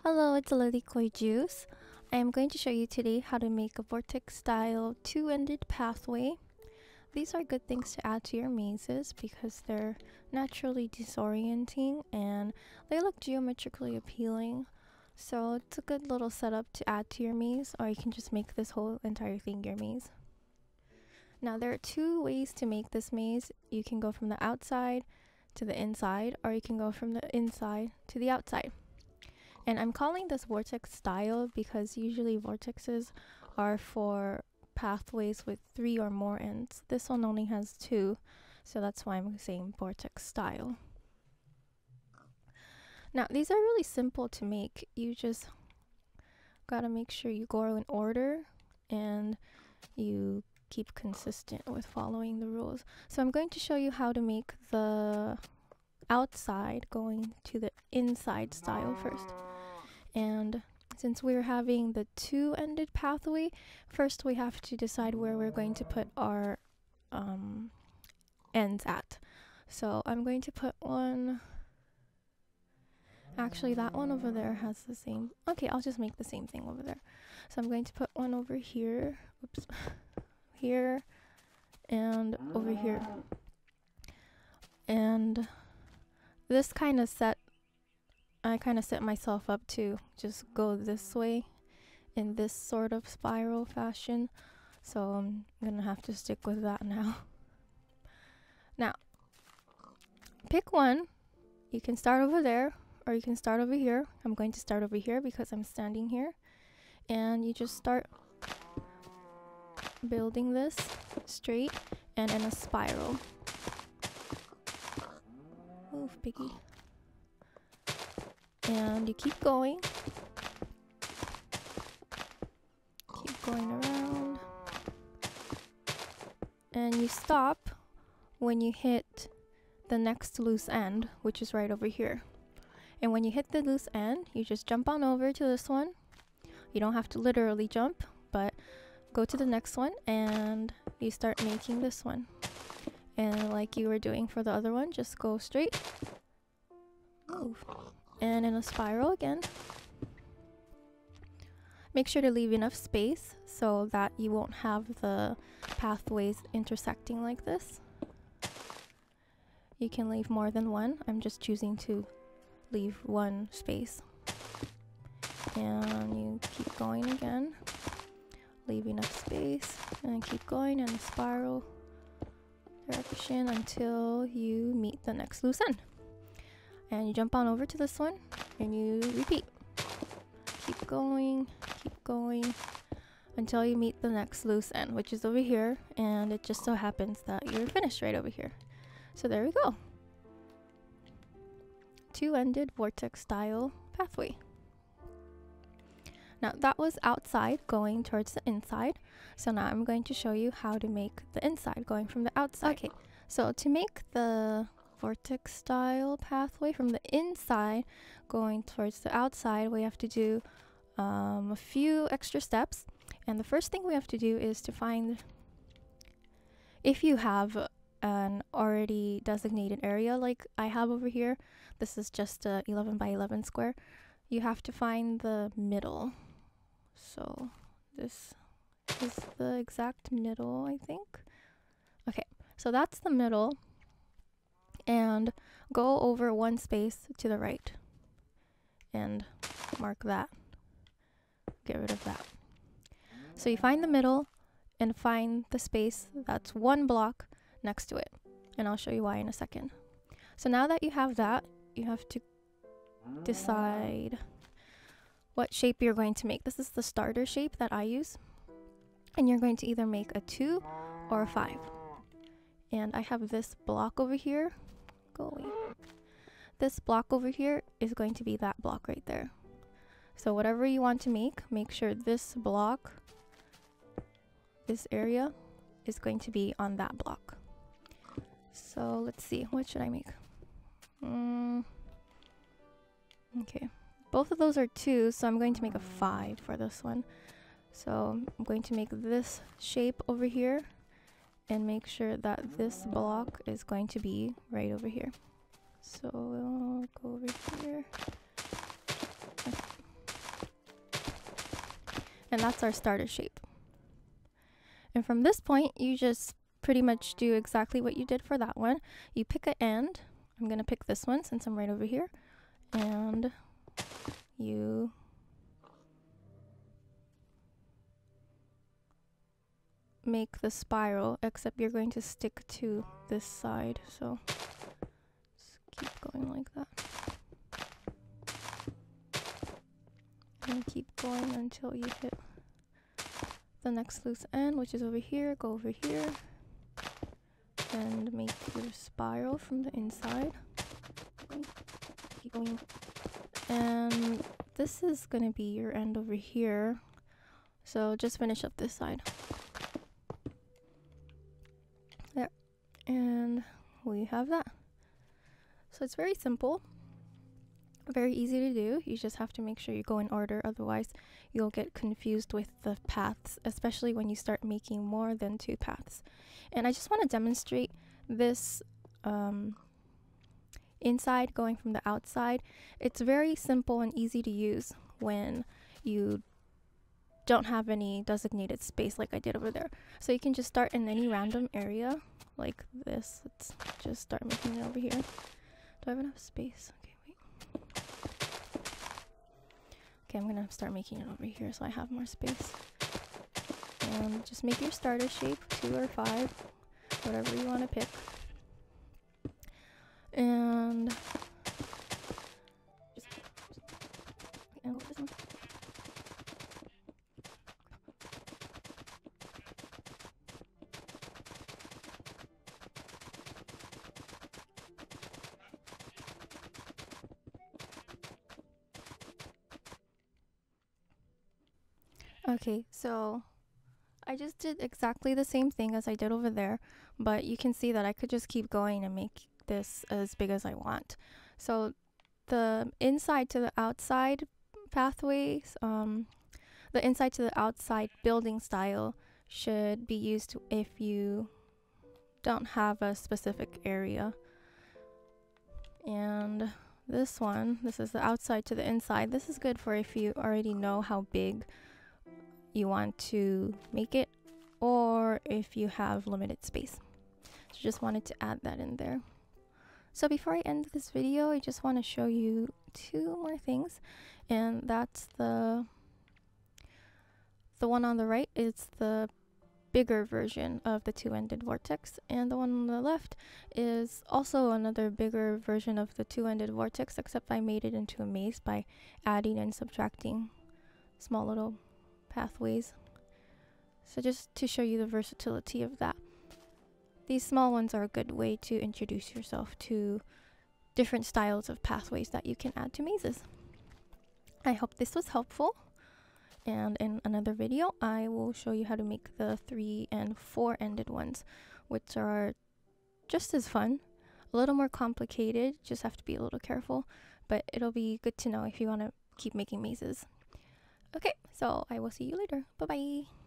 Hello, it's Lilikoi juice. I am going to show you today how to make a vortex-style two-ended pathway. These are good things to add to your mazes because they're naturally disorienting and they look geometrically appealing. So it's a good little setup to add to your maze, or you can just make this whole entire thing your maze. Now there are two ways to make this maze. You can go from the outside to the inside, or you can go from the inside to the outside. And I'm calling this vortex style because usually vortexes are for pathways with 3 or more ends. This one only has 2, so that's why I'm saying vortex style. Now these are really simple to make. You just gotta make sure you go in order and you keep consistent with following the rules. So I'm going to show you how to make the outside going to the inside style first. And since we're having the two-ended pathway, first we have to decide where we're going to put our ends at. So I'm going to put one, actually that one over there has the same, okay, I'll just make the same thing over there. So I'm going to put one over here, oops, here, and over here. And this I kind of set myself up to just go this way in this sort of spiral fashion. So I'm gonna have to stick with that now. Now, pick one. You can start over there or you can start over here. I'm going to start over here because I'm standing here. And you just start building this straight and in a spiral. Move, piggy. And you keep going around, and you stop when you hit the next loose end, which is right over here. And when you hit the loose end, you just jump on over to this one. You don't have to literally jump, but go to the next one and you start making this one. And like you were doing for the other one, just go straight, move, and in a spiral again. Make sure to leave enough space so that you won't have the pathways intersecting like this. You can leave more than one. I'm just choosing to leave one space. And you keep going again. Leave enough space and keep going in a spiral direction until you meet the next loose end. And you jump on over to this one and you repeat. Keep going until you meet the next loose end, which is over here, and it just so happens that you're finished right over here. So there we go. Two-ended vortex style pathway. Now that was outside going towards the inside. So now I'm going to show you how to make the inside going from the outside. Okay, so to make the vortex style pathway from the inside going towards the outside, we have to do a few extra steps. And the first thing we have to do is to find, if you have an already designated area like I have over here, this is just a 11 by 11 square, you have to find the middle. So this is the exact middle, I think. Okay, so that's the middle. And go over one space to the right and mark that. Get rid of that. So you find the middle and find the space that's one block next to it. And I'll show you why in a second. So now that you have that, you have to decide what shape you're going to make. This is the starter shape that I use. And you're going to either make a 2 or a 5. And I have this block over here. Go away. This block over here is going to be that block right there. So whatever you want to make sure this block, this area, is going to be on that block. So let's see, what should I make? Okay, both of those are 2, so I'm going to make a 5 for this one. So I'm going to make this shape over here and make sure that this block is going to be right over here. So we'll go over here. Okay. and that's our starter shape. And from this point, you just pretty much do exactly what you did for that one. You pick an end. I'm gonna pick this one since I'm right over here, and you make the spiral, except you're going to stick to this side, so just keep going like that. And keep going until you hit the next loose end, which is over here. Go over here and make your spiral from the inside. Keep going. And this is going to be your end over here, so just finish up this side. There. And we have that. So it's very simple. Very easy to do. You just have to make sure you go in order, otherwise you'll get confused with the paths, especially when you start making more than 2 paths. And I just want to demonstrate this inside going from the outside. It's very simple and easy to use when you don't have any designated space like I did over there. So you can just start in any random area like this. Let's just start making it over here. Do I have enough space? Okay, wait. Okay, I'm gonna start making it over here so I have more space. And just make your starter shape, 2 or 5, whatever you want to pick. And just and this one. Okay, so I just did exactly the same thing as I did over there, but you can see that I could just keep going and make this as big as I want. So the inside to the outside pathways, the inside to the outside building style should be used if you don't have a specific area. And this one, this is the outside to the inside. This is good for if you already know how big you want to make it, or if you have limited space. So just wanted to add that in there. So before I end this video, I just want to show you 2 more things, and that's the one on the right is the bigger version of the 2-ended vortex, and the one on the left is also another bigger version of the 2-ended vortex, except I made it into a maze by adding and subtracting small little pathways. So just to show you the versatility of that. These small ones are a good way to introduce yourself to different styles of pathways that you can add to mazes. I hope this was helpful, and in another video I will show you how to make the 3 and 4-ended ones, which are just as fun, a little more complicated, just have to be a little careful, but it'll be good to know if you want to keep making mazes. Okay, so I will see you later. Bye bye.